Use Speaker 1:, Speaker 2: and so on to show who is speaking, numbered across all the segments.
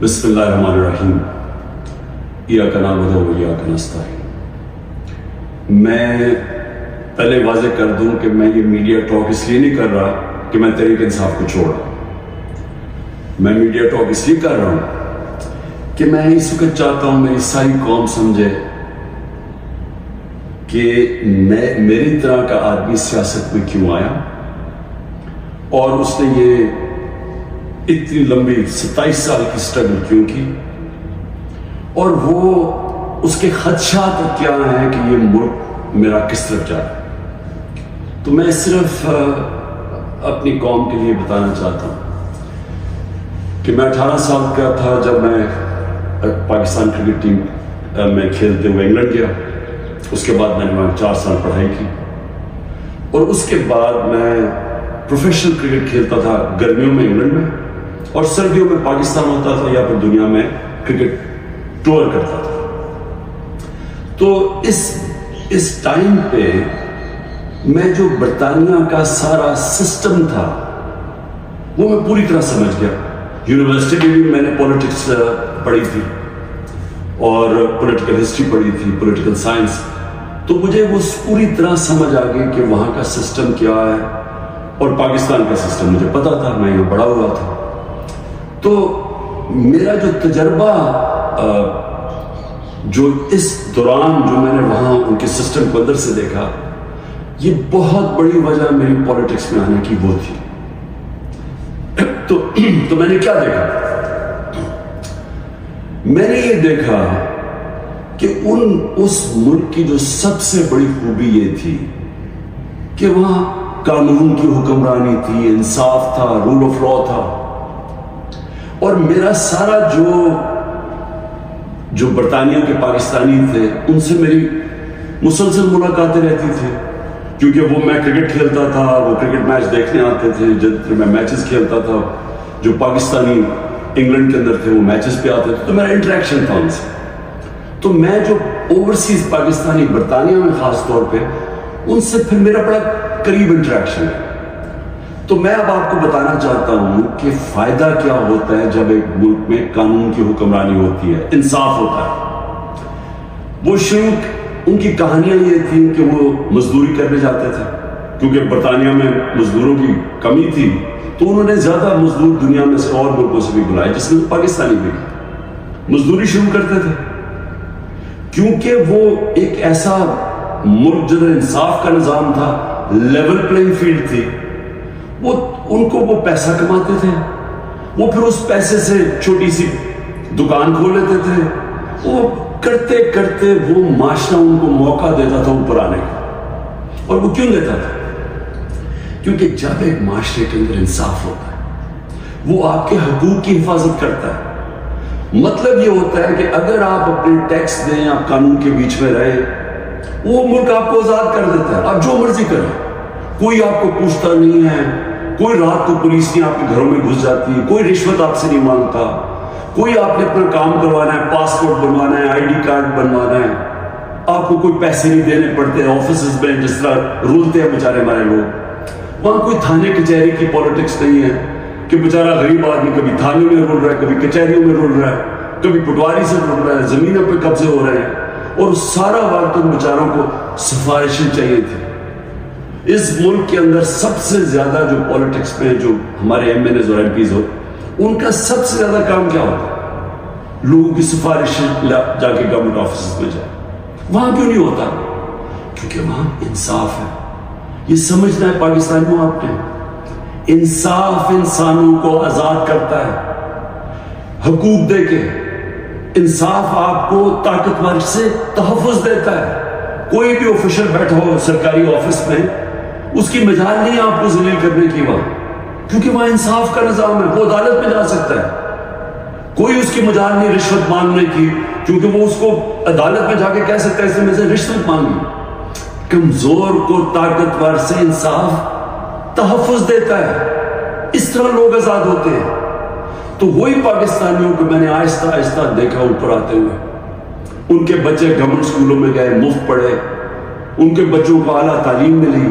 Speaker 1: بسم اللہ الرحمن الرحیم ایاک نعبد و ایاک نستعین۔ میں پہلے واضح کر دوں کہ میں یہ میڈیا ٹاک اس لیے نہیں کر رہا کہ میں تحریک انصاف کو چھوڑا۔ میں میڈیا ٹاک اس لیے کر رہا ہوں کہ میں اس وقت چاہتا ہوں میری ساری قوم سمجھے کہ میری طرح کا آدمی سیاست میں کیوں آیا اور اس نے یہ اتنی لمبی 27 سال کی سٹرگل کیوں کی، اور وہ اس کے خدشات کیا ہیں کہ یہ ملک میرا کس طرف جا رہا ہے۔ تو میں صرف اپنی قوم کے لیے بتانا چاہتا ہوں کہ میں 18 سال کا تھا جب میں پاکستان کرکٹ ٹیم میں کھیلتے ہوئے انگلینڈ گیا۔ اس کے بعد میں نے وہاں 4 سال پڑھائی کی، اور اس کے بعد میں پروفیشنل کرکٹ کھیلتا تھا گرمیوں میں انگلینڈ میں، اور سردیوں میں پاکستان ہوتا تھا یا پھر دنیا میں کرکٹ ٹور کرتا تھا۔ تو اس ٹائم پہ میں جو برطانیہ کا سارا سسٹم تھا وہ میں پوری طرح سمجھ گیا۔ یونیورسٹی میں بھی میں نے پولیٹکس پڑھی تھی اور پولیٹیکل ہسٹری پڑھی تھی، پولیٹیکل سائنس، تو مجھے وہ پوری طرح سمجھ آ گئی کہ وہاں کا سسٹم کیا ہے، اور پاکستان کا سسٹم مجھے پتا تھا، میں یہاں بڑا ہوا تھا۔ تو میرا جو تجربہ جو اس دوران جو میں نے وہاں ان کے سسٹم کو اندر سے دیکھا، یہ بہت بڑی وجہ میری پولیٹکس میں آنے کی وہ تھی۔ تو میں نے کیا دیکھا؟ میں نے یہ دیکھا کہ اس ملک کی جو سب سے بڑی خوبی یہ تھی کہ وہاں قانون کی حکمرانی تھی، انصاف تھا، رول آف لا تھا، اور میرا سارا جو برطانیہ کے پاکستانی تھے ان سے میری مسلسل ملاقاتیں رہتی تھی، کیونکہ وہ میں کرکٹ کھیلتا تھا، وہ کرکٹ میچ دیکھنے آتے تھے، جب میں میچز کھیلتا تھا جو پاکستانی انگلینڈ کے اندر تھے وہ میچز پہ آتے تھے، تو میرا انٹریکشن تھا ان سے۔ تو میں جو اوورسیز پاکستانی برطانیہ میں خاص طور پہ ان سے پھر میرا بڑا قریب انٹریکشن ہے۔ تو میں اب آپ کو بتانا چاہتا ہوں کہ فائدہ کیا ہوتا ہے جب ایک ملک میں قانون کی حکمرانی ہوتی ہے، انصاف ہوتا ہے۔ وہ شروع ان کی کہانیاں یہ تھیں کہ وہ مزدوری کرنے جاتے تھے، کیونکہ برطانیہ میں مزدوروں کی کمی تھی، تو انہوں نے زیادہ مزدور دنیا میں سے اور ملکوں سے بھی بلائے، جس میں پاکستانی بھی مزدوری شروع کرتے تھے، کیونکہ وہ ایک ایسا ملک جدھر انصاف کا نظام تھا، لیول پلینگ فیلڈ تھی، ان کو وہ پیسہ کماتے تھے، وہ پھر اس پیسے سے چھوٹی سی دکان کھول لیتے تھے، وہ کرتے کرتے وہ معاشرہ ان کو موقع دیتا تھا اوپر آنے کا۔ اور وہ کیوں دیتا تھا؟ کیونکہ جب ایک معاشرے کے اندر انصاف ہوتا ہے وہ آپ کے حقوق کی حفاظت کرتا ہے۔ مطلب یہ ہوتا ہے کہ اگر آپ اپنے ٹیکس دیں، آپ قانون کے بیچ میں رہے، وہ ملک آپ کو آزاد کر دیتا ہے، آپ جو مرضی کریں، کوئی آپ کو پوچھتا نہیں ہے، کوئی رات کو پولیس نہیں آپ کے گھروں میں گھس جاتی، کوئی رشوت آپ سے نہیں مانگتا، کوئی آپ نے اپنا کام کروانا ہے، پاسپورٹ بنوانا ہے، آئی ڈی کارڈ بنوانا ہے، آپ کو کوئی پیسے نہیں دینے پڑتے آفیسز میں جس طرح رولتے ہیں بیچارے ہمارے لوگ۔ وہاں کوئی تھانے کچہری کی پولیٹکس نہیں ہے کہ بیچارہ غریب آدمی کبھی تھانے میں رول رہا ہے، کبھی کچہریوں میں رول رہا ہے، کبھی پٹواری سے رول رہا ہے، زمینوں پہ قبضے ہو رہے ہیں، اور سارا وقت ان بیچاروں کو سفارشیں چاہیے تھی۔ اس ملک کے اندر سب سے زیادہ جو پولیٹکس میں جو ہمارے ایم این ایز اور ایم پیز ہو، ان کا سب سے زیادہ کام کیا ہوتا ہے؟ لوگوں کی سفارشیں جا کے گورنمنٹ آفیسز میں جائے۔ وہاں کیوں نہیں ہوتا؟ کیونکہ وہاں انصاف ہے۔ یہ سمجھنا ہے پاکستانیوں آپ نے، انصاف انسانوں کو آزاد کرتا ہے حقوق دے کے، انصاف آپ کو طاقتور سے تحفظ دیتا ہے۔ کوئی بھی آفیشل بیٹھا ہو سرکاری آفس میں، اس کی مجال نہیں آپ کو ذلیل کرنے کی وہاں، کیونکہ وہاں انصاف کا نظام ہے، وہ عدالت میں جا سکتا ہے۔ کوئی اس کی مجال نہیں رشوت مانگنے کی، کیونکہ وہ اس کو عدالت میں جا کے کہہ سکتا ہے اس نے مجھ سے رشوت مانگی۔ کمزور کو طاقتور سے انصاف تحفظ دیتا ہے، اس طرح لوگ آزاد ہوتے ہیں۔ تو وہی پاکستانیوں کو میں نے آہستہ آہستہ دیکھا اوپر آتے ہوئے، ان کے بچے گورنمنٹ اسکولوں میں گئے، مفت پڑھے، ان کے بچوں کو اعلیٰ تعلیم ملی،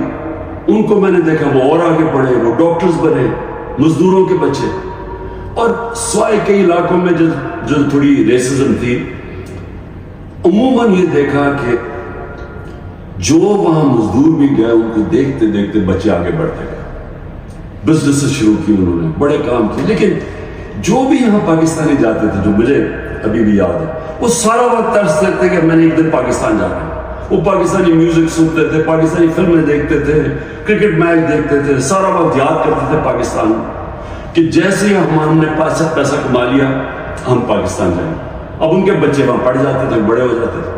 Speaker 1: ان کو میں نے دیکھا وہ اور آگے پڑھے، وہ ڈاکٹرز بنے، مزدوروں کے بچے، اور سوائے کئی علاقوں میں جو تھوڑی ریسزم تھی، عموماً یہ دیکھا کہ جو وہاں مزدور بھی گئے ان کو دیکھتے دیکھتے بچے آگے بڑھتے گئے، بزنس شروع کی انہوں نے، بڑے کام کیے. لیکن جو بھی یہاں پاکستانی جاتے تھے، جو مجھے ابھی بھی یاد ہے، وہ سارا وقت ترستے تھے کہ میں نے ایک دن پاکستان جانا ہے. وہ پاکستانی میوزک سنتے تھے، پاکستانی فلمیں دیکھتے تھے، کرکٹ میچ دیکھتے تھے، سارا وقت یاد کرتے تھے پاکستان کہ جیسے ہی ہم نے پیسہ کما لیا ہم پاکستان جائیں. اب ان کے بچے وہاں پڑھ جاتے تھے، بڑے ہو جاتے تھے.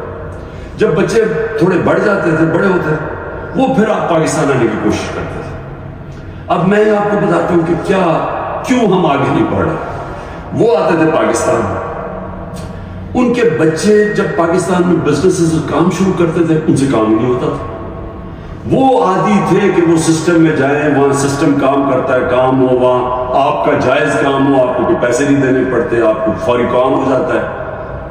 Speaker 1: جب بچے تھوڑے بڑھ جاتے تھے، بڑے ہوتے تھے، وہ پھر آپ پاکستان آنے کی کوشش کرتے تھے. اب میں آپ کو بتاتا ہوں کہ کیوں ہم آگے نہیں پڑھ رہے. وہ آتے تھے پاکستان، ان کے بچے جب پاکستان میں بزنس کام شروع کرتے تھے ان سے کام نہیں ہوتا تھا. وہ عادی تھے کہ وہ سسٹم میں جائیں، وہاں سسٹم کام کرتا ہے، کام ہو، وہاں آپ کا جائز کام ہو، آپ کو کوئی پیسے نہیں دینے پڑتے، آپ کو فوری کام ہو جاتا ہے،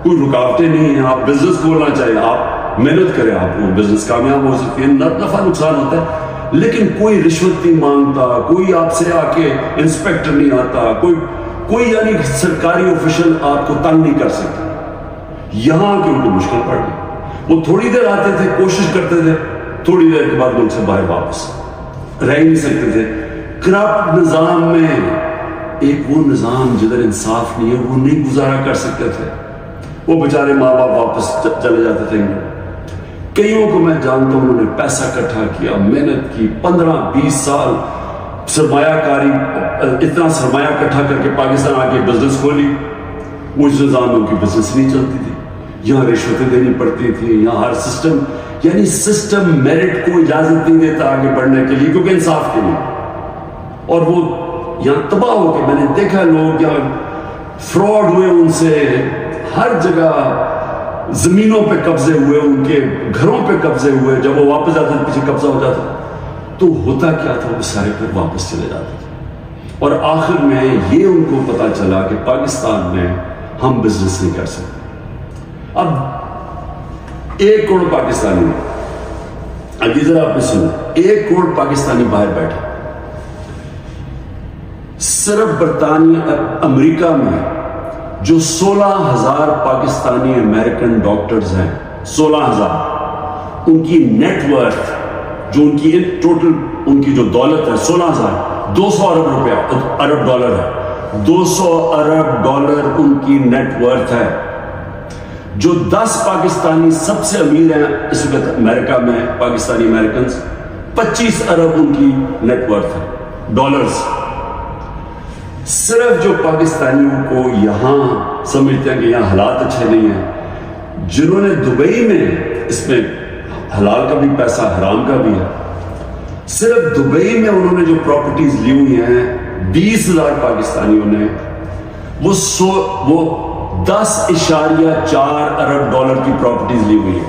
Speaker 1: کوئی رکاوٹیں نہیں ہیں. آپ بزنس کھولنا چاہیے، آپ محنت کریں، آپ کو بزنس کامیاب ہو سکتی ہے، نفع نقصان ہوتا ہے. لیکن کوئی رشوت نہیں مانگتا، کوئی آپ سے آ کے انسپیکٹر نہیں آتا، کوئی یعنی سرکاری آفیشل آپ کو تنگ نہیں کر سکتا. یہاں کی ان کو مشکل پڑ گئی. وہ تھوڑی دیر آتے تھے، کوشش کرتے تھے، تھوڑی دیر کے بعد ملک سے باہر واپس رہ ہی نہیں سکتے تھے. کرپٹ نظام میں ایک وہ نظام جدھر انصاف نہیں ہے، وہ نہیں گزارا کر سکتے تھے. وہ بیچارے ماں باپ واپس چلے جاتے تھے. کئیوں کو میں جانتا ہوں، انہوں نے پیسہ اکٹھا کیا، محنت کی، 15-20 سال سرمایہ کاری، اتنا سرمایہ اکٹھا کر کے پاکستان آ کے بزنس کھولی. وہ اس نظام میں ان کی بزنس نہیں چلتی تھی. یہاں رشوتیں دینی پڑتی تھی، یہاں ہر سسٹم یعنی سسٹم میرٹ کو اجازت نہیں دیتا آگے بڑھنے کے لیے، کیونکہ انصاف کے لیے. اور وہ یہاں تباہ ہو کے میں نے دیکھا لوگ یہاں فراڈ ہوئے، ان سے ہر جگہ زمینوں پہ قبضے ہوئے، ان کے گھروں پہ قبضے ہوئے. جب وہ واپس آتے تھے پیچھے قبضہ ہو جاتا تو ہوتا کیا تھا، وہ سارے پھر واپس چلے جاتے تھے. اور آخر میں یہ ان کو پتا چلا کہ پاکستان میں ہم بزنس نہیں کر سکتے. اب 1 کروڑ پاکستانی، اب یہ ذرا آپ نے سنا، 1 کروڑ پاکستانی باہر بیٹھے. صرف برطانیہ امریکہ میں جو 16,000 پاکستانی امریکن ڈاکٹرز ہیں، 16,000، ان کی نیٹ ورتھ، جو ان کی ٹوٹل ان کی جو دولت ہے 16,000، 200 ارب روپیہ، ارب ڈالر ہے، 200 ارب ڈالر ان کی نیٹ ورتھ ہے. جو 10 پاکستانی سب سے امیر ہیں اس وقت امریکہ میں، پاکستانی امریکنز، 25 ارب ان کی نیٹ ورتھ ہے، ڈالرز. صرف جو پاکستانیوں کو یہاں سمجھتے ہیں کہ یہاں حالات اچھے نہیں ہیں، جنہوں نے دبئی میں، اس میں حلال کا بھی پیسہ حرام کا بھی ہے، صرف دبئی میں انہوں نے جو پراپرٹیز لی ہوئی ہیں 20,000 پاکستانیوں نے، وہ 10.4 ارب ڈالر کی پراپرٹیز لی ہوئی ہیں.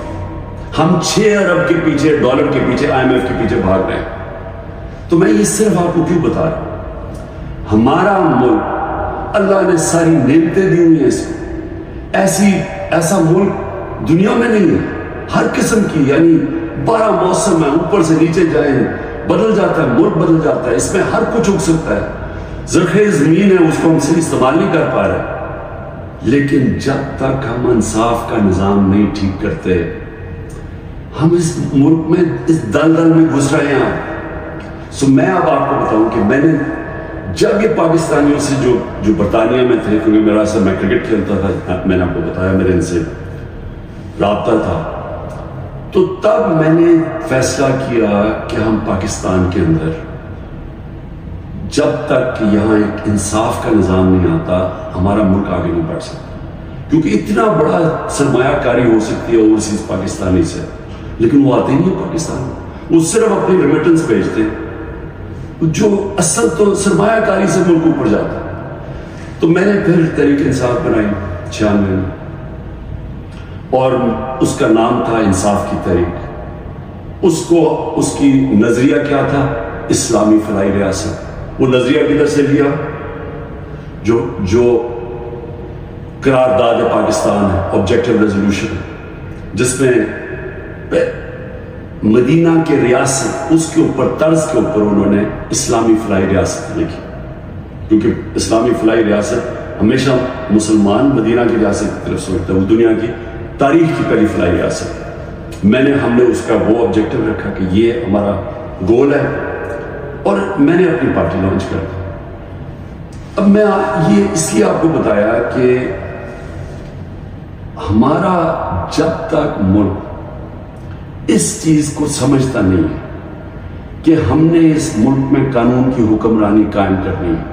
Speaker 1: ہم 6 ارب کے پیچھے، ڈالر کے پیچھے، IMF کے پیچھے بھاگ رہے ہیں. تو میں یہ صرف آپ کو کیوں بتا رہا ہوں، ہمارا ملک اللہ نے ساری نعمتیں دی ہوئی ہیں اس کو. ایسا ملک دنیا میں نہیں ہے. ہر قسم کی یعنی 12 موسم ہے، اوپر سے نیچے جائیں بدل جاتا ہے، ملک بدل جاتا ہے، اس میں ہر کچھ اگ سکتا ہے. زرخیز زمین ہے، اس کو ہم صحیح استعمال نہیں کر پا رہے. لیکن جب تک ہم انصاف کا نظام نہیں ٹھیک کرتے، ہم اس ملک میں اس دلدل میں گھس رہے ہیں. میں اب آپ کو بتاؤں کہ میں نے جب یہ پاکستانیوں سے جو برطانیہ میں تھے، کیونکہ میرا سے میں کرکٹ کھیلتا تھا، میں نے آپ کو بتایا میرے ان سے رابطہ تھا، تو تب میں نے فیصلہ کیا کہ ہم پاکستان کے اندر جب تک یہاں ایک انصاف کا نظام نہیں آتا، ہمارا ملک آگے نہیں بڑھ سکتا. کیونکہ اتنا بڑا سرمایہ کاری ہو سکتی ہے اوورسیز پاکستانی سے، لیکن وہ آتے نہیں پاکستان. وہ صرف اپنی ریمیٹنس بھیجتے، جو اصل تو سرمایہ کاری سے ملک اوپر جاتا. تو میں نے پھر تحریک انصاف بنائی 96 میں، اور اس کا نام تھا انصاف کی تحریک. اس کی نظریہ کیا تھا؟ اسلامی فلاحی ریاست. وہ نظریہ کدھر سے لیا؟ جو قرارداد پاکستان ہے، آبجیکٹو ریزولوشن، جس میں مدینہ کے ریاست، اس کے اوپر طرز کے اوپر انہوں نے اسلامی فلاحی ریاست لکھی. کیونکہ اسلامی فلاحی ریاست ہمیشہ مسلمان مدینہ کی ریاست کی طرف سوچتا ہے، وہ دنیا کی تاریخ کی پہلی فلاحی ریاست ہے۔ ہم نے اس کا وہ آبجیکٹو رکھا کہ یہ ہمارا گول ہے، اور میں نے اپنی پارٹی لانچ کر دی۔ اب میں یہ اس لیے آپ کو بتایا کہ ہمارا جب تک ملک اس چیز کو سمجھتا نہیں ہے کہ ہم نے اس ملک میں قانون کی حکمرانی قائم کرنی ہے،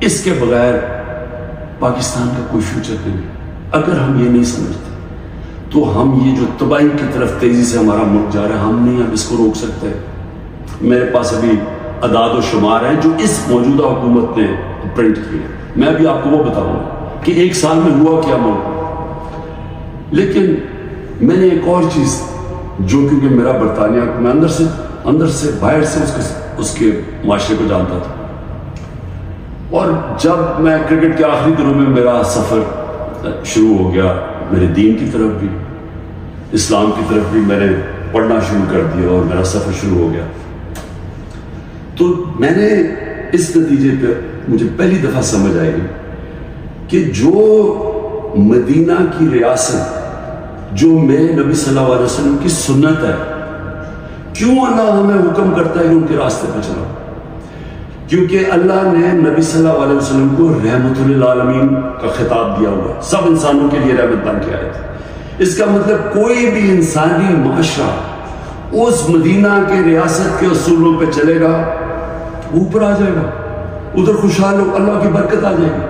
Speaker 1: اس کے بغیر پاکستان کا کوئی فیوچر نہیں ہے، اگر ہم یہ نہیں سمجھتے تو ہم یہ جو تباہی کی طرف تیزی سے ہمارا ملک جا رہا ہے، ہم نہیں اب اس کو روک سکتے۔ میرے پاس ابھی اعداد و شمار ہیں جو اس موجودہ حکومت نے پرنٹ کیے، میں ابھی آپ کو وہ بتاؤں گا کہ ایک سال میں ہوا کیا ملک میں۔ لیکن میں نے ایک اور چیز جو کیونکہ میرا برطانیہ میں اندر سے باہر سے اس کے معاشرے کو جانتا تھا، اور جب میں کرکٹ کے آخری دنوں میں میرا سفر شروع ہو گیا، میرے دین کی طرف بھی اسلام کی طرف بھی میں نے پڑھنا شروع کر دیا اور میرا سفر شروع ہو گیا، تو میں نے اس نتیجے پہ مجھے پہلی دفعہ سمجھ آئی کہ جو مدینہ کی ریاست جو میرے نبی صلی اللہ علیہ وسلم کی سنت ہے، کیوں اللہ ہمیں حکم کرتا ہے کہ ان کے راستے پہ چلو؟ کیونکہ اللہ نے نبی صلی اللہ علیہ وسلم کو رحمت للعالمین کا خطاب دیا ہوا، سب انسانوں کے لیے رحمت بن کے آئے تھے۔ اس کا مطلب کوئی بھی انسانی معاشرہ اس مدینہ کے ریاست کے اصولوں پہ چلے گا، اوپر آ جائے گا، ادھر خوشحال ہو، اللہ کی برکت آ جائے گی۔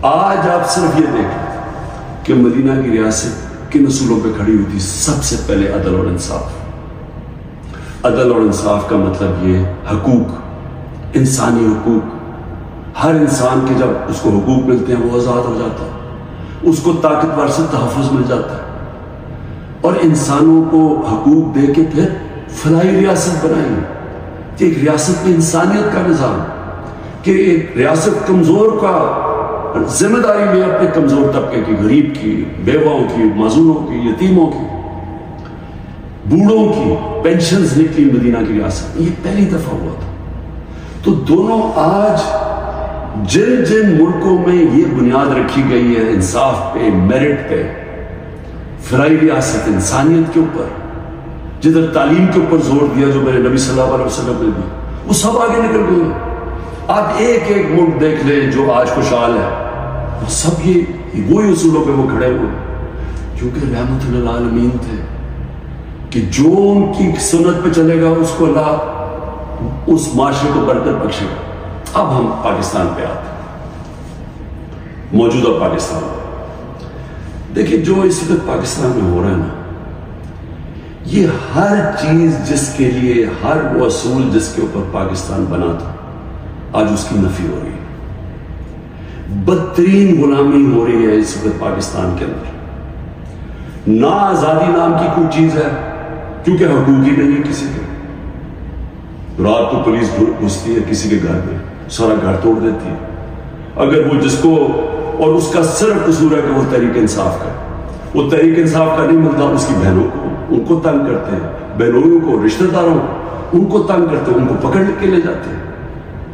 Speaker 1: آج آپ صرف یہ دیکھیں کہ مدینہ کی ریاست کن اصولوں پہ کھڑی ہوئی تھی؟ سب سے پہلے عدل اور انصاف۔ عدل اور انصاف کا مطلب یہ حقوق، انسانی حقوق، ہر انسان کے جب اس کو حقوق ملتے ہیں وہ آزاد ہو جاتا ہے، اس کو طاقتور سے تحفظ مل جاتا ہے، اور انسانوں کو حقوق دے کے پھر فلاحی ریاست بنائی کہ ایک ریاست میں انسانیت کا نظام، کہ ایک ریاست کمزور کا ذمہ داری لے اپنے کمزور طبقے کی، غریب کی، بیواؤں کی، معذوروں کی، یتیموں کی، بوڑھوں کی پینشنز نکلی مدینہ کی ریاست میں، یہ پہلی دفعہ ہوا تھا۔ تو دونوں آج جن جن ملکوں میں یہ بنیاد رکھی گئی ہے انصاف پہ، میرٹ پہ، فلاحی ریاست، انسانیت کے اوپر، جدھر تعلیم کے اوپر زور دیا جو میرے نبی صلی اللہ علیہ وسلم نے دی، وہ سب آگے نکل گئے۔ آپ ایک ایک ملک دیکھ لیں جو آج خوشحال ہے، وہ سب یہ وہی اصولوں پہ وہ کھڑے ہوئے، کیونکہ رحمت للعالمین تھے کہ جو ان کی سنت پہ چلے گا اس کو اللہ اس معاشرے کو برکت بخشے گا۔ اب ہم پاکستان پہ آتے ہیں، موجودہ پاکستان دیکھیں جو اس وقت پاکستان میں ہو رہا ہے نا، یہ ہر چیز جس کے لیے، ہر وہ اصول جس کے اوپر پاکستان بنا تھا، آج اس کی نفی ہو رہی ہے۔ بدترین غلامی ہو رہی ہے اس وقت پاکستان کے اندر۔ نہ آزادی نام کی کوئی چیز ہے، کیونکہ حقوق ہی نہیں ہے کسی کے۔ رات کو پولیس گھستی ہے کسی کے گھر میں، سارا گھر توڑ دیتی ہے، اگر وہ جس کو، اور اس کا صرف قصور ہے کہ وہ تحریک انصاف کا، وہ تحریک انصاف کا نہیں ملتا، اس کی بہنوں کو، ان کو تنگ کرتے ہیں، بہنوئیوں کو، رشتہ داروں کو، ان کو تنگ کرتے ہیں، ان کو پکڑ کے لے جاتے ہیں،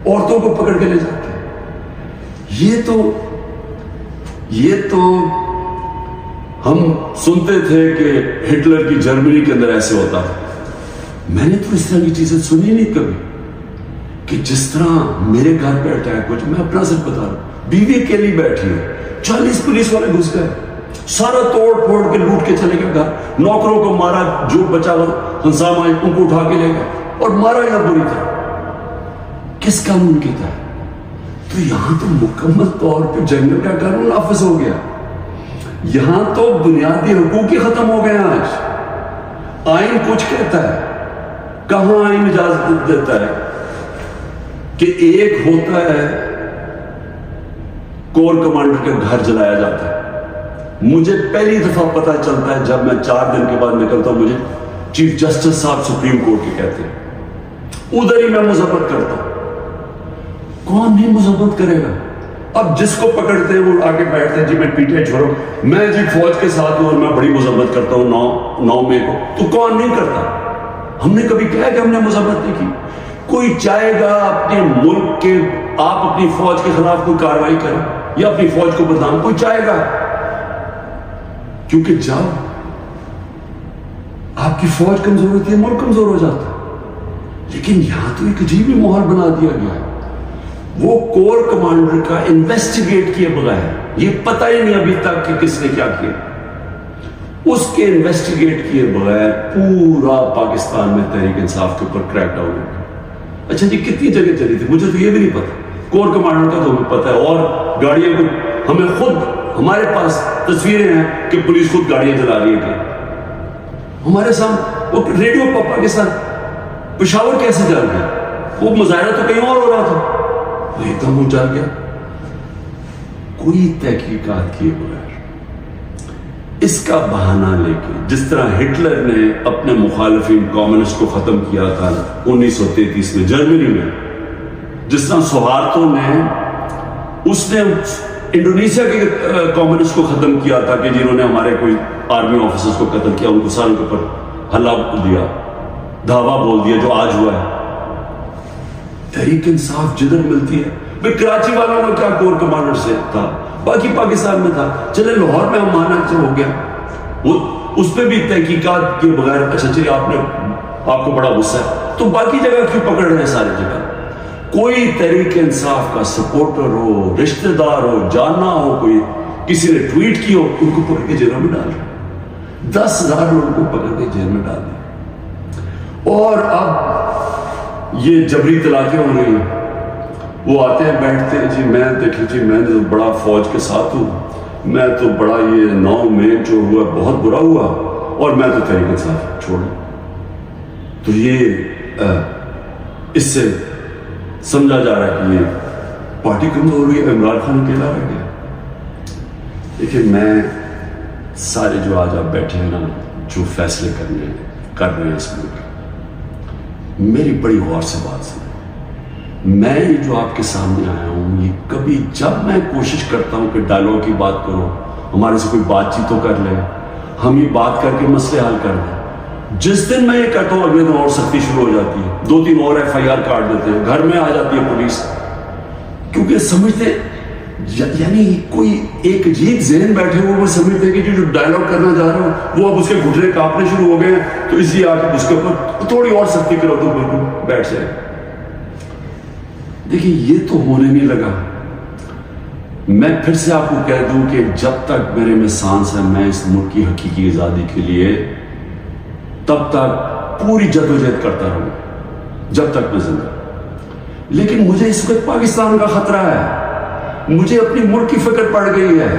Speaker 1: عورتوں کو پکڑ کے لے جاتے ہیں۔ یہ تو ہم سنتے تھے کہ ہٹلر کی جرمنی کے اندر ایسے ہوتا تھا، میں نے تو اس طرح کی چیزیں سنی نہیں کبھی، کہ جس طرح میرے گھر پہ اٹیک ہو، میں اپنا صرف بتا رہا ہوں، بیوی اکیلی بیٹھی ہے، 40 پولیس والے گھس گئے، سارا توڑ پھوڑ کے لوٹ کے چلے گئے گھر، نوکروں کو مارا، جو بچا ہنسام آئے ان کو اٹھا کے لے گئے، اور مارا یا بری طرح۔ کس قانون کی تحت؟ تو یہاں تو مکمل طور پہ جنگل کا قانون نافذ ہو گیا، یہاں تو بنیادی حقوق ہی ختم ہو گئے۔ آج آئین کچھ کہتا ہے، کہاں آئین اجازت دیتا ہے کہ ایک ہوتا ہے کور کمانڈر کا گھر جلایا جاتا ہے؟ مجھے پہلی دفعہ پتہ چلتا ہے جب میں 4 دن کے بعد نکلتا ہوں، مجھے چیف جسٹس صاحب سپریم کورٹ کے کہتے ہیں، ادھر ہی میں مذمت کرتا ہوں۔ کون نہیں مذمت کرے گا؟ اب جس کو پکڑتے ہیں وہ آگے بیٹھتے ہیں، جی میں پی ٹی آئی چھوڑو، میں جی فوج کے ساتھ ہوں اور میں بڑی مذمت کرتا ہوں 9 مئی کو، تو کون نہیں کرتا؟ ہم نے کبھی کہا کہ ہم نے مذمت نہیں کی؟ کوئی چاہے گا اپنے ملک کے آپ اپنی فوج کے خلاف کوئی کارروائی کریں یا اپنی فوج کو بدنام، کوئی چاہے گا؟ کیونکہ جب آپ کی فوج کمزور ہوتی ہے ملک کمزور ہو جاتا ہے۔ لیکن یہاں تو ایک عجیب ہی ماحول بنا دیا گیا ہے، وہ کور کمانڈر کا انویسٹیگیٹ کیے بغیر، یہ پتہ ہی نہیں ابھی تک کہ کس نے کیا کیا، اس کے انویسٹیگیٹ کیے بغیر پورا پاکستان میں تحریک انصاف کے اوپر کریک ڈاؤن ہو گیا۔ اچھا جی کتنی جگہ چلی تھی مجھے تو یہ بھی نہیں پتا، کور کمانڈر کا تو ہمیں پتا ہے، اور گاڑیاں کو ہمیں خود، ہمارے پاس تصویریں ہیں کہ پولیس خود گاڑیاں چلا رہی ہے، ہمارے سامنے وہ ریڈیو پر پاکستان پشاور کیسے جل گیا، وہ مظاہرہ تو کہیں اور ہو رہا تھا، وہ ایک دم وہ جل گیا، کوئی تحقیقات کیے بغیر، اس کا بہانہ لے کے، جس طرح ہٹلر نے اپنے مخالفین کمیونسٹ کو ختم کیا تھا 1933 میں جرمنی میں، جس طرح سہارتو نے اس نے انڈونیشیا کے کمیونسٹ کو ختم کیا تھا کہ جنہوں نے ہمارے کوئی آرمی آفیسرز کو قتل کیا، ان کو ساروں کے اوپر حلہ دیا، دھاوا بول دیا، جو آج ہوا ہے۔ تحریک انصاف جدھر ملتی ہے، بھئی کراچی والوں نے کیا کور کمانڈر سے تھا، باقی پاکستان میں تھا، چلے لاہور میں ہم مانا سے ہو گیا، وہ اس پہ بھی تحقیقات کے بغیر، اچھا چلیے آپ کو بڑا غصہ ہے تو باقی جگہ کیوں پکڑ رہے ہیں، ساری جگہ کوئی تحریک انصاف کا سپورٹر ہو، رشتہ دار ہو، جانا ہو، کوئی کسی نے ٹویٹ کی ہو، ان کو پکڑ کے جیلوں میں ڈال رہے، 10,000 لوگوں کو پکڑ کے جیل میں ڈال دیا۔ اور اب یہ جبری طلاقیں ہو رہی ہیں، وہ آتے ہیں بیٹھتے ہیں، جی میں دیکھیں جی میں تو بڑا فوج کے ساتھ ہوں، میں تو بڑا یہ 9 مئی جو ہوا بہت برا ہوا اور میں تو تحریک انصاف چھوڑوں، تو یہ اس سے سمجھا جا رہا ہے کہ یہ پارٹی کمزور ہوئی ہے، عمران خان اکیلا رہ گیا۔ دیکھیں میں سارے جو آج آپ بیٹھے ہیں نا، جو فیصلے کر رہے ہیں اس ملک، میری بڑی غور سے بات سنیں، میں یہ جو آپ کے سامنے آیا ہوں، یہ کبھی جب میں کوشش کرتا ہوں کہ ڈائلاگ کی بات کرو، ہمارے سے کوئی بات چیت تو کر لیں، ہم یہ بات کر کے مسئلے حل کر لیں، جس دن میں یہ کہتا ہوں اگلے دن اور سختی شروع ہو جاتی ہے، 2-3 اور FIR کاٹ دیتے ہیں، گھر میں آ جاتی ہے پولیس، کیونکہ سمجھتے یعنی کوئی ایک عجیب ذہن بیٹھے ہوئے وہ سمجھتے ہیں کہ جو ڈائلاگ کرنا جا رہا ہوں وہ اب اس کے گھٹنے کانپنے شروع ہو گئے ہیں، تو اس لیے آ کے اس کے اوپر تھوڑی اور سختی کرو تو بالکل بیٹھ جائے۔ دیکھیں یہ تو ہونے نہیں لگا، میں پھر سے آپ کو کہہ دوں کہ جب تک میرے میں سانس ہے میں اس ملک کی حقیقی آزادی کے لیے تب تک پوری جدوجہد کرتا رہوں جب تک میں زندہ۔ لیکن مجھے اس وقت پاکستان کا خطرہ ہے، مجھے اپنی ملک کی فکر پڑ گئی ہے،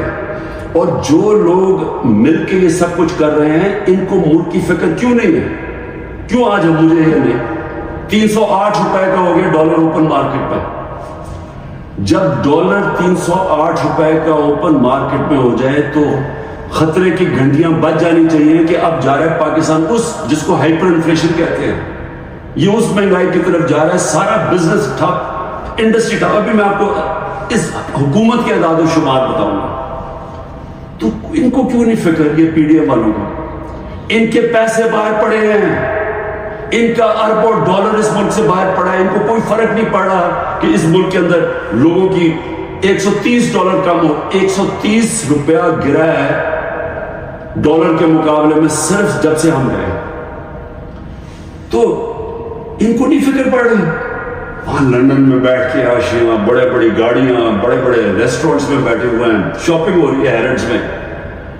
Speaker 1: اور جو لوگ مل کے یہ سب کچھ کر رہے ہیں ان کو ملک کی فکر کیوں نہیں ہے؟ کیوں آج مجھے یہ نہیں؟ 308 روپے کا ہو گیا ڈالر اوپن مارکیٹ پہ، جب ڈالر 308 روپے کا اوپن مارکیٹ میں ہو جائے تو خطرے کی گھنٹیاں بج جانی چاہیے کہ اب جا رہا ہے پاکستان اس جس کو ہائپر انفلیشن کہتے ہیں، یہ اس مہنگائی کی طرف جا رہا ہے، سارا بزنس ٹھپ، انڈسٹری ٹھپ۔ ابھی میں آپ کو اس حکومت کے اعداد و شمار بتاؤں گا، تو ان کو کیوں نہیں فکر، یہ PDM والوں کو، ان کے پیسے باہر پڑے ہیں، ان کا اربوں ڈالر اس ملک سے باہر پڑا ہے، ان کو کوئی فرق نہیں پڑ رہا کہ اس ملک کے اندر لوگوں کی $130 کم ہو، 130 روپیہ گرا ہے ڈالر کے مقابلے میں صرف جب سے ہم گئے، تو ان کو نہیں فکر پڑ رہی۔ وہاں لندن میں بیٹھ کے آشیاں، بڑے بڑی گاڑیاں، بڑے بڑے ریسٹورنٹس میں بیٹھے ہوئے ہیں، شاپنگ ہو رہی ہے ہیرڈز میں،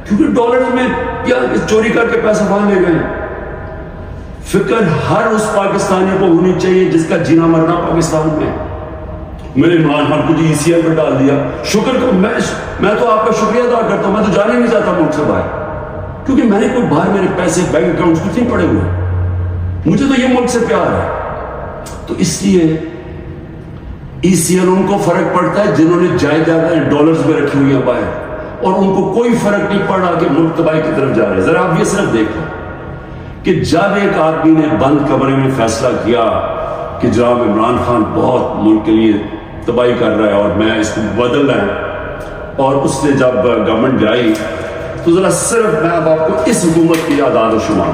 Speaker 1: کیونکہ ڈالر میں یا چوری کر کے پیسہ وہاں لے گئے۔ فکر ہر اس پاکستانی کو ہونی چاہیے جس کا جینا مرنا پاکستان میں۔ میرے عمران خان کو جی ECL پہ ڈال دیا، شکر کو میں تو آپ کا شکریہ ادا کرتا ہوں، میں تو جانے نہیں چاہتا ملک سے باہر، کیونکہ میں نے کوئی باہر میرے پیسے بینک اکاؤنٹس کچھ نہیں پڑے ہوئے، مجھے تو یہ ملک سے پیار ہے۔ تو اس لیے ECL ان کو فرق پڑتا ہے جنہوں نے جائیدادیں ڈالرز میں رکھی ہوئی ہیں باہر، اور ان کو کوئی فرق نہیں پڑ رہا کہ ملک تباہی کی طرف جا رہے ہیں۔ ذرا آپ یہ صرف دیکھو کہ جب ایک آدمی نے بند کمرے میں فیصلہ کیا کہ جناب عمران خان بہت ملک کے لیے تباہی کر رہا ہے اور میں اس کو بدل رہا ہے، اور اس نے جب گورنمنٹ گرائی، تو ذرا صرف میں اب آپ کو اس حکومت کی اعداد و شمار،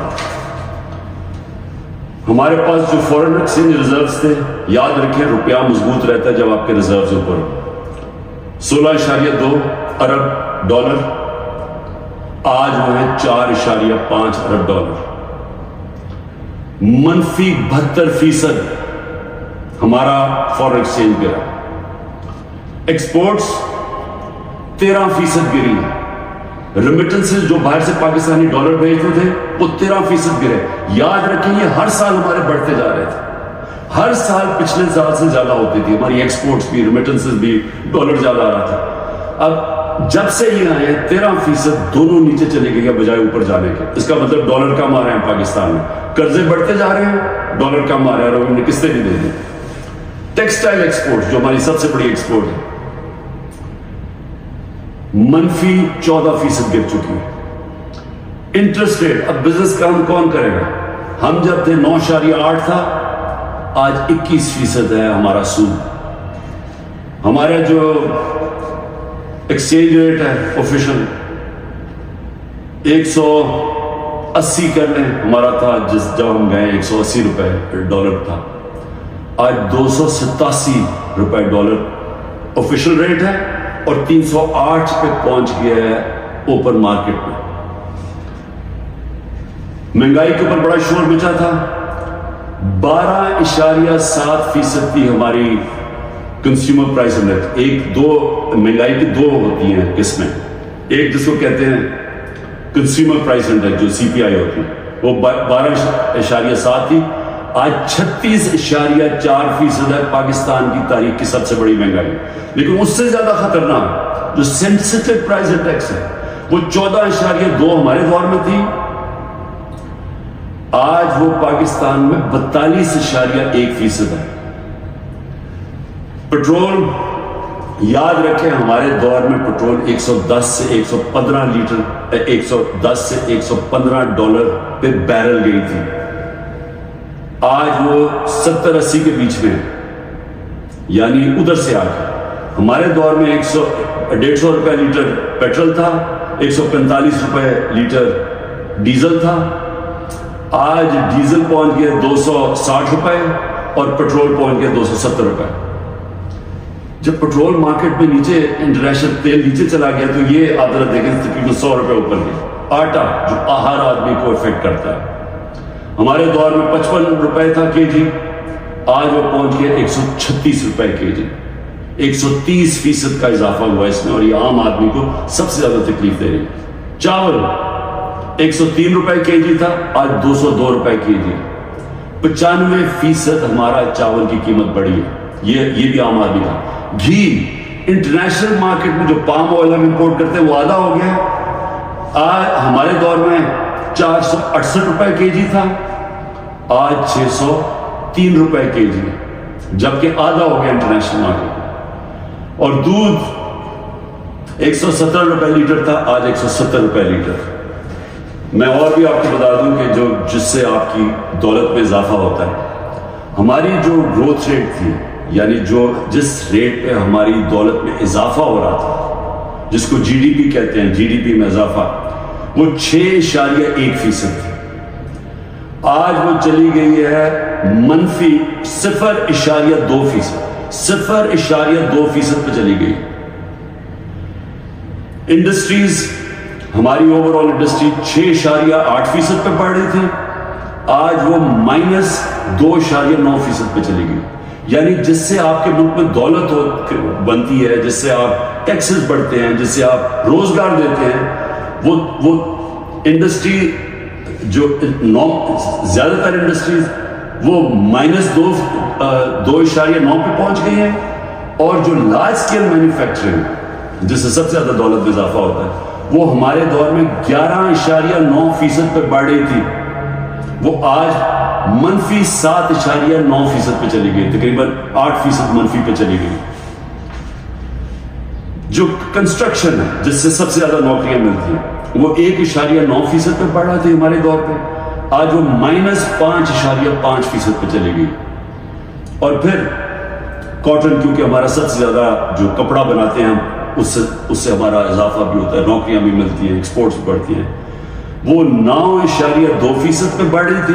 Speaker 1: ہمارے پاس جو فورن ایکسچینج ریزروز تھے، یاد رکھیں روپیہ مضبوط رہتا ہے جب آپ کے ریزروز اوپر 16.2 ارب ڈالر، آج وہ ہیں 4.5 ارب ڈالر، منفی 72% ہمارا فورن ایکسچینج گرا، ایکسپورٹس 13% گری، ریمیٹنسز جو باہر سے پاکستانی ڈالر بھیجتے تھے وہ 13% گرے۔ یاد رکھیں یہ ہر سال ہمارے بڑھتے جا رہے تھے، ہر سال پچھلے سال سے زیادہ ہوتی تھی ہماری ایکسپورٹس بھی، ریمیٹنسز بھی، ڈالر زیادہ آ رہا تھا۔ اب جب سے یہ آئے 13% دونوں نیچے چلے گئے بجائے اوپر جانے کے۔ اس کا مطلب ڈالر کم آ رہے ہیں پاکستان میں، قرضے بڑھتے جا رہے ہیں، ڈالر کم آ رہے ہیں اور ہم نے قسطیں بھی دے دی۔ ٹیکسٹائل ایکسپورٹ جو ہماری سب سے بڑی ایکسپورٹ ہے، منفی 14% گر چکی ہے۔ انٹرسٹ ریٹ، اب بزنس کام کون کرے گا؟ ہم جب تھے 9.8 تھا، آج 21% ہے ہمارا سود۔ ہمارا جو ایکسچینج ریٹ ہے آفیشل 180 کر لیں، ہمارا تھا جب ہم گئے 180 روپے ڈالر تھا، آج 287 روپے ڈالر آفیشل ریٹ ہے اور 308 پہ پہنچ گیا ہے اوپن مارکیٹ میں۔ مہنگائی کے اوپر بڑا شور مچا تھا، 12.7% تھی ہماری کنزیومر پرائس انڈیکس۔ مہنگائی کی دو ہوتی ہیں قسمیں، ایک جس کو کہتے ہیں کنزیومر پرائس انڈیکس جو CPI ہوتی ہے، وہ 12.7 تھی، آج 36.4% ہے، پاکستان کی تاریخ کی سب سے بڑی مہنگائی۔ لیکن اس سے زیادہ خطرناک جو سینسٹیو پرائس انڈیکس ہے وہ 14.2 ہمارے دور میں تھی، آج وہ پاکستان میں 42.1% ہے۔ پٹرول، یاد رکھیں ہمارے دور میں پٹرول 110 سے 115 لیٹر 110 سے 115 ڈالر پہ بیرل گئی تھی، آج وہ 70-80 کے بیچ میں، یعنی ادھر سے آ کے ہمارے دور میں 150 روپے لیٹر پیٹرول تھا، 145 روپے لیٹر ڈیزل تھا، آج ڈیزل پہنچ گیا 260 روپے اور پیٹرول پہنچ گیا 270 روپے۔ جب پیٹرول مارکیٹ میں نیچے، انٹرنیشنل تیل نیچے چلا گیا تو یہ عدد دیکھیں تقریباً 100 روپے اوپر گیا۔ آٹا جو ہر آدمی کو افیکٹ کرتا ہے، ہمارے دور میں 55 روپے تھا کے جی، آج وہ پہنچ گیا 136 روپے کے جی، 130% کا اضافہ ہوا اس میں، اور یہ عام آدمی کو سب سے زیادہ تکلیف دے رہی ہے۔ چاول 103 روپے کے جی تھا، آج 202 روپے کے جی، 95% ہمارا چاول کی قیمت بڑھی ہے، یہ بھی عام آدمی کا۔ گھی انٹرنیشنل مارکیٹ میں جو پام آئل ہم امپورٹ کرتے ہیں وہ آدھا ہو گیا، آج ہمارے دور میں 468 روپے کے جی تھا، آج 603 روپے کے جی، جبکہ آدھا ہو گیا انٹرنیشنل مارکیٹ میں۔ اور دودھ 170 روپے لیٹر تھا، آج 170 روپے لیٹر۔ میں اور بھی آپ کو بتا دوں کہ جس سے آپ کی دولت میں اضافہ ہوتا ہے، ہماری جو گروتھ ریٹ تھی، یعنی جس ریٹ پہ ہماری دولت میں اضافہ ہو رہا تھا، جس کو GDP کہتے ہیں، GDP میں اضافہ، وہ 6.1% تھی، آج وہ چلی گئی ہے منفی 0.2%، 0.2% پہ چلی گئی۔ انڈسٹریز، ہماری اوور آل انڈسٹری 6.8% پہ بڑھ رہی تھی، آج وہ -2.9% پہ چلی گئی۔ یعنی جس سے آپ کے ملک میں دولت بنتی ہے، جس سے آپ ٹیکسز بڑھتے ہیں، جس سے آپ روزگار دیتے ہیں، وہ انڈسٹری جو زیادہ تر انڈسٹریز وہ -2.9 پہ پہنچ گئی ہیں، اور جو لارج اسکیل مینوفیکچرنگ جس سے سب سے زیادہ دولت میں اضافہ ہوتا ہے، وہ ہمارے دور میں 11.9% پہ بڑھ رہی تھی، وہ آج منفی 7.9% پہ چلی گئی، تقریباً 8% منفی پہ چلی گئی۔ جو کنسٹرکشن ہے جس سے سب سے زیادہ نوکریاں ملتی ہیں، وہ 1.9% پہ بڑھ رہا تھا ہمارے دور پہ، آج وہ -5.5% پہ چلی گئی۔ اور پھر کاٹن، کیونکہ ہمارا سب سے زیادہ جو کپڑا بناتے ہیں اس سے ہمارا اضافہ بھی ہوتا ہے، نوکریاں بھی ملتی ہیں، ایکسپورٹس بڑھتی ہیں، وہ 9.2% پہ بڑھ رہی تھی،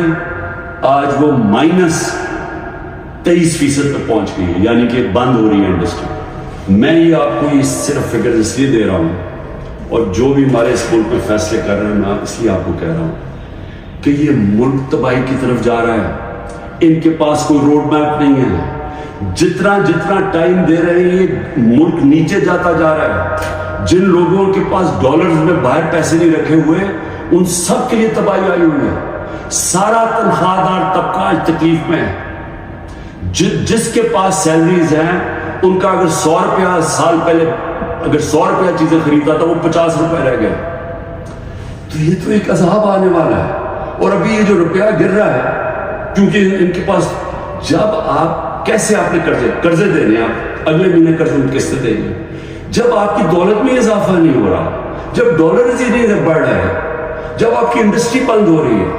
Speaker 1: آج وہ -23% پہ پہنچ گئی ہے، یعنی کہ بند ہو رہی ہے انڈسٹری۔ میں یہ آپ کو یہ صرف فگر اس لیے دے رہا ہوں، اور جو بھی ہمارے اس ملک میں فیصلے کر رہے ہیں میں اس لیے آپ کو کہہ رہا ہوں کہ یہ ملک تباہی کی طرف جا رہا ہے۔ ان کے پاس کوئی روڈ میپ نہیں ہے، جتنا ٹائم دے رہے ہیں یہ ملک نیچے جاتا جا رہا ہے۔ جن لوگوں کے پاس ڈالرز میں باہر پیسے نہیں رکھے ہوئے ان سب کے لیے تباہی آئی ہوئی ہے۔ سارا تنخواہ دار طبقہ آج تکلیف میں ہے۔ جس کے پاس سیلریز ہیں ان کا اگر 100 روپیہ سال پہلے اگر 100 روپیہ چیزیں خریدتا تھا وہ 50 روپے رہ گئے۔ تو یہ تو ایک عذاب آنے والا ہے۔ اور ابھی یہ جو روپیہ گر رہا ہے کیونکہ ان کے پاس جب آپ کیسے آپ نے قرضے دینے، آپ اگلے مہینے قرضوں کی قسطیں دیں گے، جب آپ کی دولت میں اضافہ نہیں ہو رہا، جب ڈالرز ہی نہیں بڑھ رہا ہے، جب آپ کی انڈسٹری بند ہو رہی ہے،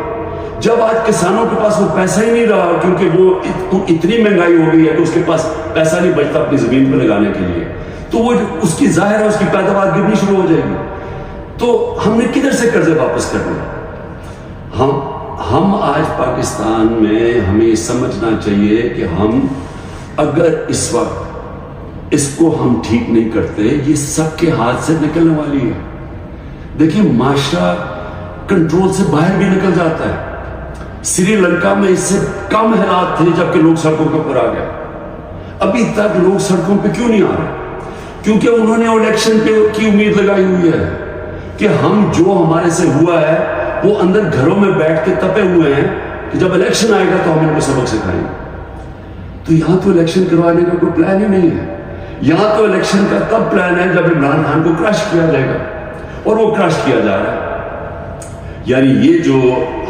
Speaker 1: جب آج کسانوں کے پاس وہ پیسہ ہی نہیں رہا کیونکہ وہ اتنی مہنگائی ہو گئی ہے کہ اس کے پاس پیسہ نہیں بچتا اپنی زمین پہ لگانے کے لیے، تو وہ اس کی ظاہر ہے اس کی پیداوار گرنی شروع ہو جائے گی۔ تو ہم نے کدھر سے قرضے واپس کرنے؟ ہم آج پاکستان میں ہمیں یہ سمجھنا چاہیے کہ ہم اگر اس وقت اس کو ہم ٹھیک نہیں کرتے یہ سب کے ہاتھ سے نکلنے والی ہے۔ دیکھیں معاشرہ کنٹرول سے باہر بھی نکل جاتا ہے۔ سری لنکا میں اس سے کم حالات تھے جبکہ لوگ سڑکوں کے اوپر آ گئے۔ ابھی تک لوگ سڑکوں پہ کیوں نہیں آ رہے؟ کیونکہ انہوں نے الیکشن کی امید لگائی ہوئی ہے کہ ہم جو ہمارے سے ہوا ہے وہ اندر گھروں میں بیٹھ کے تپے ہوئے ہیں کہ جب الیکشن آئے گا تو ہم ان کو سبق سکھائیں گے۔ تو یہاں تو الیکشن کروانے کا کوئی پلان ہی نہیں ہے۔ یہاں تو الیکشن کا تب پلان ہے جب عمران خان کو کرش کیا جائے گا، اور وہ کرش کیا جا رہا ہے۔ یعنی یہ جو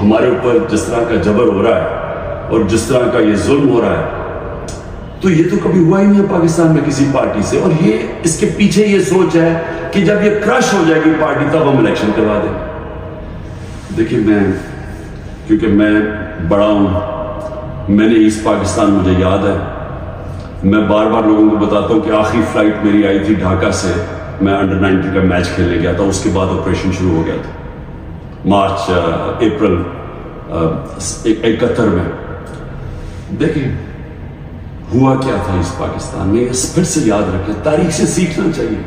Speaker 1: ہمارے اوپر جس طرح کا جبر ہو رہا ہے اور جس طرح کا یہ ظلم ہو رہا ہے تو یہ تو کبھی ہوا ہی نہیں ہے پاکستان میں کسی پارٹی سے، اور یہ اس کے پیچھے یہ سوچ ہے کہ جب یہ کرش ہو جائے گی پارٹی تب ہم الیکشن کروا دیں۔ دیکھیں کیونکہ میں بڑا ہوں، میں نے ایسٹ پاکستان مجھے یاد ہے، میں بار بار لوگوں کو بتاتا ہوں کہ آخری فلائٹ میری آئی تھی ڈھاکہ سے، میں انڈر 19 کا میچ کھیلنے گیا تھا، اس کے بعد آپریشن شروع ہو گیا تھا اپریل 71 میں۔ دیکھیں ہوا کیا تھا اس پاکستان میں، پھر سے یاد رکھیں، تاریخ سے سیکھنا چاہیے۔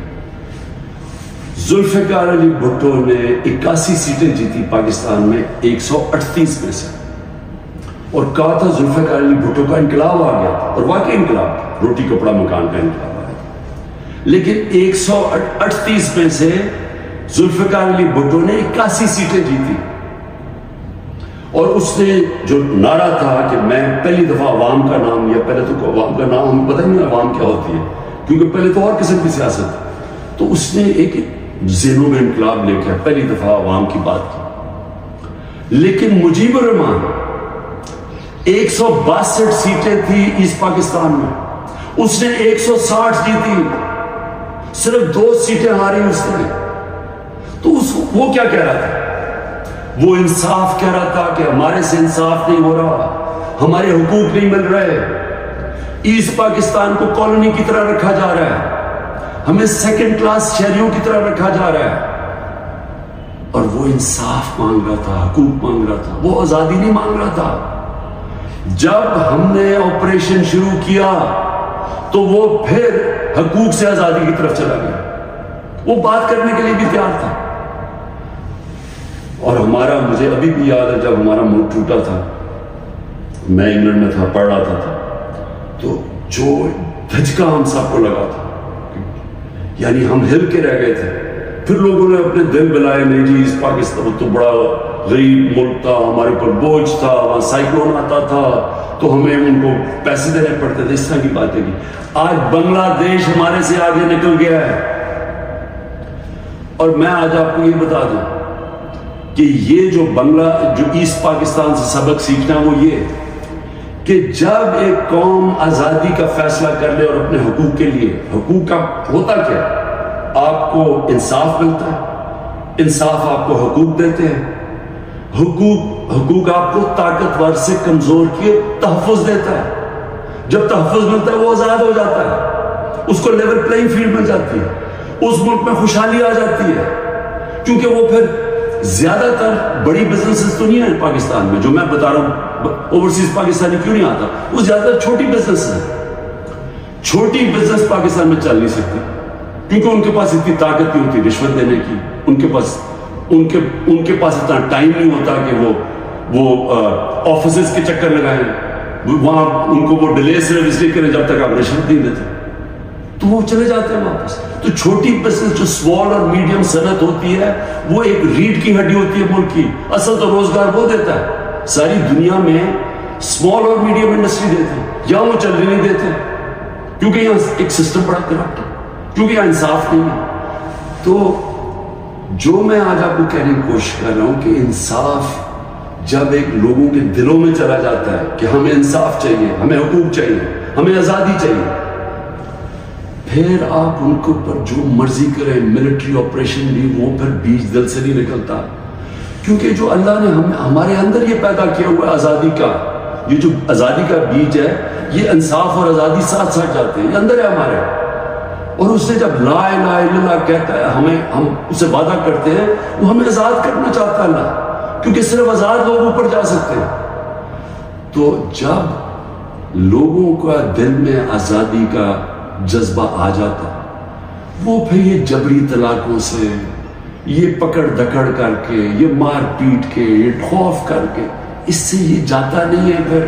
Speaker 1: ذوالفقار علی بھٹو نے 81 سیٹیں جیتی پاکستان میں 138 میں سے، اور کہا تھا ذوالفقار علی بھٹو کا انقلاب آ گیا تھا، اور واقعی انقلاب، روٹی کپڑا مکان کا انقلاب آیا تھا۔ لیکن 138 میں سے ذوالفقار علی بھٹو نے 81 سیٹیں جیتی، اور اس نے جو نعرہ تھا کہ میں پہلی دفعہ عوام کا نام، یا پہلے تو عوام کا نام ہمیں پتہ ہی نہیں عوام کیا ہوتی ہے کیونکہ پہلے تو اور قسم کی سیاست تھی، تو اس نے ایک ذہنوں میں انقلاب لے کے پہلی دفعہ عوام کی بات کی۔ لیکن مجیب الرحمان 162 سیٹیں تھی ایسٹ پاکستان میں، اس نے 160 جیتی، صرف 2 سیٹیں ہاری اس نے۔ تو وہ کیا کہہ رہا تھا؟ وہ انصاف کہہ رہا تھا کہ ہمارے سے انصاف نہیں ہو رہا، ہمارے حقوق نہیں مل رہے، ایسٹ پاکستان کو کالونی کی طرح رکھا جا رہا ہے، ہمیں سیکنڈ کلاس شہریوں کی طرح رکھا جا رہا ہے۔ اور وہ انصاف مانگ رہا تھا، حقوق مانگ رہا تھا، وہ آزادی نہیں مانگ رہا تھا۔ جب ہم نے آپریشن شروع کیا تو وہ پھر حقوق سے آزادی کی طرف چلا گیا، وہ بات کرنے کے لیے بھی تیار تھا۔ اور مجھے ابھی بھی یاد ہے جب ہمارا ملک ٹوٹا تھا، میں انگلینڈ میں تھا، پڑھ رہا تھا، تو جو دھچکا ہم سب کو لگا تھا، یعنی ہم ہل کے رہ گئے تھے۔ پھر لوگوں نے اپنے دل بلائے، نہیں جی اس پاکستان تو بڑا غریب ملک تھا، ہمارے پر بوجھ تھا، وہاں سائیکلون آتا تھا تو ہمیں ان کو پیسے دینے پڑتے تھے، اس طرح کی باتیں کی۔ آج بنگلہ دیش ہمارے سے آگے نکل گیا ہے، اور میں آج آپ کو یہ بتا دوں کہ یہ جو ایسٹ پاکستان سے سبق سیکھنا ہے وہ یہ کہ جب ایک قوم آزادی کا فیصلہ کر لے اور اپنے حقوق کے لیے، حقوق کا ہوتا کیا؟ آپ کو انصاف ملتا ہے، انصاف آپ کو حقوق دیتے ہیں، حقوق آپ کو طاقتور سے کمزور کے تحفظ دیتا ہے۔ جب تحفظ ملتا ہے وہ آزاد ہو جاتا ہے، اس کو لیول پلینگ فیلڈ مل جاتی ہے، اس ملک میں خوشحالی آ جاتی ہے، کیونکہ وہ پھر زیادہ تر بڑی بزنسز تو نہیں ہیں پاکستان میں جو میں بتا رہا ہوں، اوورسیز پاکستانی کیوں نہیں آتا، وہ زیادہ تر چھوٹی بزنس ہے. چھوٹی بزنس پاکستان میں چل نہیں سکتی کیونکہ ان کے پاس اتنی طاقت نہیں ہوتی رشوت دینے کی، ان کے پاس اتنا ٹائم نہیں ہوتا کہ وہ آفیسز کے چکر لگائیں، وہاں ان کو وہ ڈیلے صرف اس لیے کریں جب تک آپ رشوت نہیں دیتے، تو وہ چلے جاتے ہیں واپس. تو چھوٹی بزنس جو اسمال اور میڈیم صنعت ہوتی ہے وہ ایک ریڑھ کی ہڈی ہوتی ہے ملک کی. اصل تو روزگار وہ دیتا ہے. ساری دنیا میں اسمال اور میڈیم انڈسٹری دیتے ہیں، یہاں وہ چلنے نہیں دیتے کیونکہ یہاں ایک سسٹم بڑا کرپٹ ہے، کیونکہ یہاں انصاف نہیں ہے. تو جو میں آج آپ کو کہنے کی کوشش کر رہا ہوں کہ انصاف جب ایک لوگوں کے دلوں میں چلا جاتا ہے کہ ہمیں انصاف چاہیے، ہمیں حقوق چاہیے، ہمیں آزادی چاہیے، پھر آپ ان کے اوپر جو مرضی کریں، ملٹری آپریشن بھی، وہ پھر بیج دل سے نہیں نکلتا. کیونکہ جو اللہ نے ہمارے اندر یہ پیدا کیا ہوا ہے آزادی کا، یہ جو آزادی کا بیج ہے، یہ انصاف اور آزادی ساتھ ساتھ جاتے ہیں، یہ اندر ہے ہمارے. اور اس سے جب لا الہ الا اللہ کہتا ہے، ہم اسے وعدہ کرتے ہیں، وہ ہمیں آزاد کرنا چاہتا ہے اللہ، کیونکہ صرف آزاد لوگ اوپر جا سکتے ہیں. تو جب لوگوں کا دل میں آزادی کا جذبہ آ جاتا، وہ پھر یہ جبری طلاقوں سے، یہ پکڑ دکڑ کر کے، یہ مار پیٹ کے، یہ خوف کر کے، اس سے یہ جاتا نہیں ہے. پھر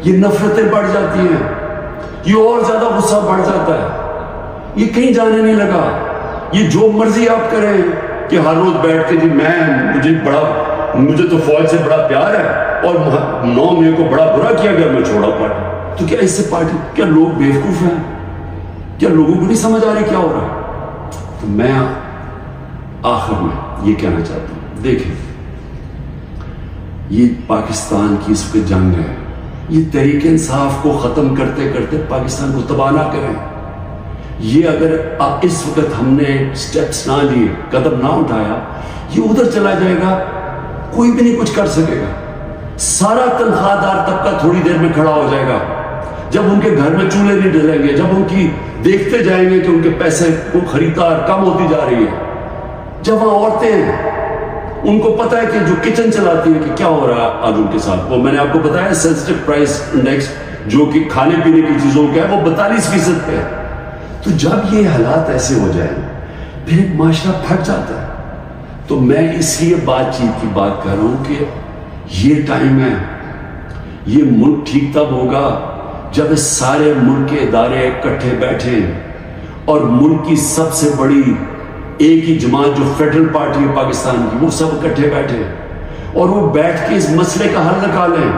Speaker 1: یہ نفرتیں بڑھ جاتی ہیں، یہ اور زیادہ غصہ بڑھ جاتا ہے، یہ کہیں جانے نہیں لگا. یہ جو مرضی آپ کریں کہ ہر روز بیٹھ کے جی مجھے تو فوج سے بڑا پیار ہے اور 9 مئی کو بڑا برا کیا گیا، میں چھوڑا پارٹی. تو کیا اس سے پارٹی، کیا لوگ بیوقوف ہیں؟ کیا لوگوں کو نہیں سمجھ آ رہی کیا ہو رہا ہے؟ تو میں آخر میں یہ کہنا چاہتا ہوں، دیکھیں یہ پاکستان کی اس وقت جنگ ہے، یہ تحریک انصاف کو ختم کرتے کرتے پاکستان کو تباہ نہ کریں. یہ اگر اس وقت ہم نے سٹیپس نہ لیے، قدم نہ اٹھایا، یہ ادھر چلا جائے گا، کوئی بھی نہیں کچھ کر سکے گا. سارا تنخواہ دار طبقہ تھوڑی دیر میں کھڑا ہو جائے گا. جب ان کے گھر میں چولہے نہیں ڈلیں گے، جب ان کی دیکھتے جائیں گے کہ ان کے پیسے کو خریدار کم ہوتی جا رہی ہے، جب وہاں عورتیں ہیں ان کو پتہ ہے کہ جو کچن چلاتی ہے کہ کیا ہو رہا ہے آج ان کے ساتھ. وہ میں نے آپ کو بتایا سینسٹیو پرائس انڈیکس جو کہ کھانے پینے کی چیزوں کا ہے وہ 42% پہ ہے. تو جب یہ حالات ایسے ہو جائیں پھر ایک معاشرہ پھٹ جاتا ہے. تو میں اس لیے بات چیت کی بات کر رہا ہوں کہ یہ ٹائم ہے، یہ ملک ٹھیک تب ہوگا جب اس سارے ملک کے ادارے اکٹھے بیٹھیں اور ملک کی سب سے بڑی ایک ہی جماعت جو فیڈرل پارٹی ہے پاکستان کی، وہ سب اکٹھے بیٹھے اور وہ بیٹھ کے اس مسئلے کا حل نکالیں.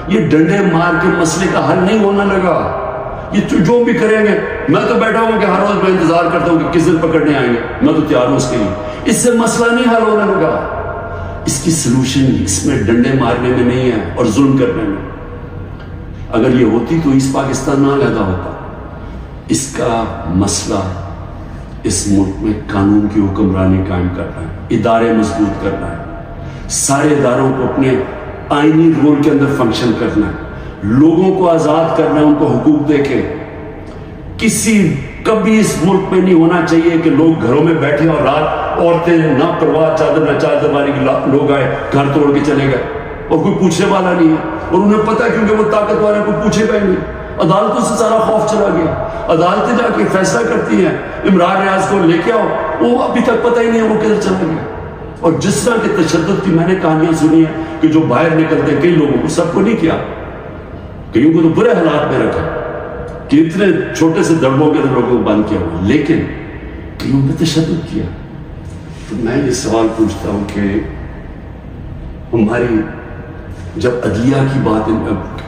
Speaker 1: یہ ڈنڈے مار کے مسئلے کا حل نہیں ہونا لگا. یہ جو بھی کریں گے، میں تو بیٹھا ہوں کہ ہر روز میں انتظار کرتا ہوں کہ کس دن پکڑنے آئیں گے، میں تو تیار ہوں اس کے لیے. اس سے مسئلہ نہیں حل ہونے لگا. اس کی سلوشن اس میں ڈنڈے مارنے میں نہیں ہے اور ظلم کرنے میں. اگر یہ ہوتی تو اس پاکستان نہ پیدا ہوتا. اس کا مسئلہ اس ملک میں قانون کی حکمرانی قائم کرنا ہے، ادارے مضبوط کرنا ہے، سارے اداروں کو اپنے آئینی رول کے اندر فنکشن کرنا ہے، لوگوں کو آزاد کرنا ہے، ان کو حقوق دے کے. کبھی اس ملک میں نہیں ہونا چاہیے کہ لوگ گھروں میں بیٹھے اور رات عورتیں نہ پرواہ چادر نہ چادر ماری لوگ آئے گھر توڑ کے چلے گئے اور کوئی پوچھنے والا نہیں ہے. اور انہیں پتا کیونکہ وہ طاقت والے کو پوچھے گئے نہیں. عدالتوں سے سارا خوف چلا گیا. عدالتیں جا کے فیصلہ کرتی ہیں عمران ریاض کو لے کے آؤ، وہ ابھی تک پتہ ہی نہیں ہے وہ کدھر چلا گیا. اور جس طرح کے تشدد کی میں نے کہانیاں سنی ہیں کہ جو باہر نکلتے ہیں، کئی لوگوں کو، سب کو نہیں کیا، کئیوں کو تو برے حالات میں رکھا کہ اتنے چھوٹے سے دڑبوں کے لوگوں کو بند کیا ہوا، لیکن کئیوں نے تشدد کیا. تو میں یہ سوال پوچھتا ہوں کہ ہماری جب عدلیہ کی بات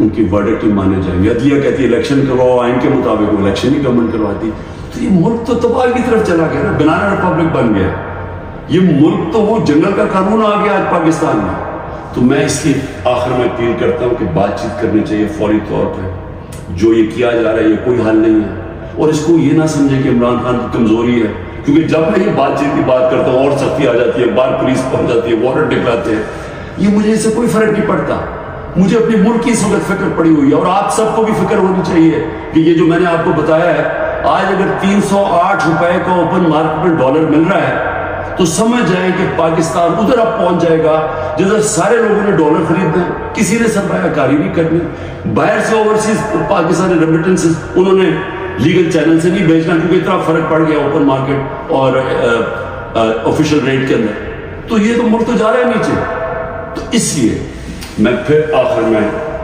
Speaker 1: ان کی ورڈکٹ مانے جائیں گے، عدلیہ کہتی ہے الیکشن کرواؤ آئین کے مطابق، الیکشن ہی گورنمنٹ کرواتی، تو یہ ملک تو تباہی کی طرف چلا گیا نا، بنانا ریپبلک بن گیا. یہ ملک تو وہ جنگل کا قانون آ گیا آج پاکستان میں. تو میں اس کی آخر میں اپیل کرتا ہوں کہ بات چیت کرنی چاہیے فوری طور پہ. جو یہ کیا جا رہا ہے یہ کوئی حل نہیں ہے، اور اس کو یہ نہ سمجھیں کہ عمران خان کی کمزوری ہے، کیونکہ جب میں یہ بات چیت کی بات کرتا ہوں اور سختی آ جاتی ہے، بار پولیس پہنچ جاتی ہے، وارنٹ نکلاتے ہیں. یہ مجھے اس سے کوئی فرق نہیں پڑتا. مجھے اپنے ملک کی اس وقت فکر پڑی ہوئی ہے، اور آپ سب کو بھی فکر ہونی چاہیے کہ یہ جو میں نے آپ کو بتایا ہے، آج اگر 308 روپے کا اوپن مارکیٹ میں ڈالر مل رہا ہے تو سمجھ جائیں کہ پاکستان ادھر اب پہنچ جائے گا جدھر سارے لوگوں نے ڈالر خریدنا ہے, کسی نے سرمایہ کاری نہیں کرنی, باہر سے اوورسیز پاکستانی ریمیٹنسز انہوں نے لیگل چینل سے نہیں بھیجنا کیونکہ اتنا فرق پڑ گیا اوپن مارکیٹ اور آفیشیل ریٹ کے اندر, تو یہ تو ملک تو جا رہا ہے نیچے. تو اس لیے میں پھر آخر میں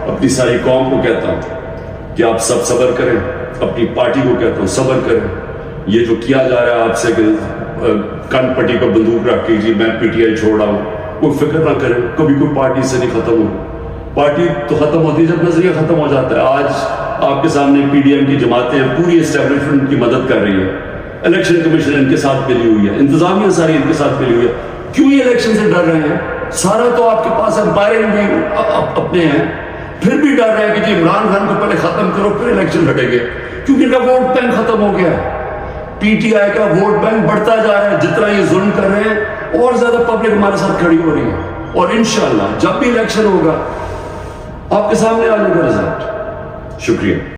Speaker 1: اپنی ساری قوم کو کہتا ہوں کہ آپ سب صبر کریں, اپنی پارٹی کو کہتا ہوں صبر کریں. یہ جو کیا جا رہا ہے آپ سے کہ کن پٹی کو بندوق رکھ کے جی میں پی ٹی آئی چھوڑ رہا ہوں, کوئی فکر نہ کریں, کبھی کوئی پارٹی سے نہیں ختم ہو. پارٹی تو ختم ہوتی ہے جب نظریہ ختم ہو جاتا ہے. آج آپ کے سامنے پی ڈی ایم کی جماعتیں پوری اسٹیبلشمنٹ کی مدد کر رہی ہے, الیکشن کمیشن ان کے ساتھ ملی ہوئی ہے, انتظامیہ ساری ان کے ساتھ ملی ہوئی ہے. کیوں یہ الیکشن سے ڈر رہے ہیں؟ سارا تو آپ کے پاس امپائرنگ بھی اپنے ہیں, پھر بھی ڈر رہے ہیں کہ جی عمران خان کو پہلے ختم کرو پھر الیکشن لڑیں گے, کیونکہ ان کا ووٹ بینک ختم ہو گیا ہے. پی ٹی آئی کا ووٹ بینک بڑھتا جا رہا ہے, جتنا یہ ظلم کر رہے ہیں اور زیادہ پبلک ہمارے ساتھ کھڑی ہو رہی ہے, اور انشاءاللہ جب بھی الیکشن ہوگا آپ کے سامنے آنے کا رزلٹ. شکریہ.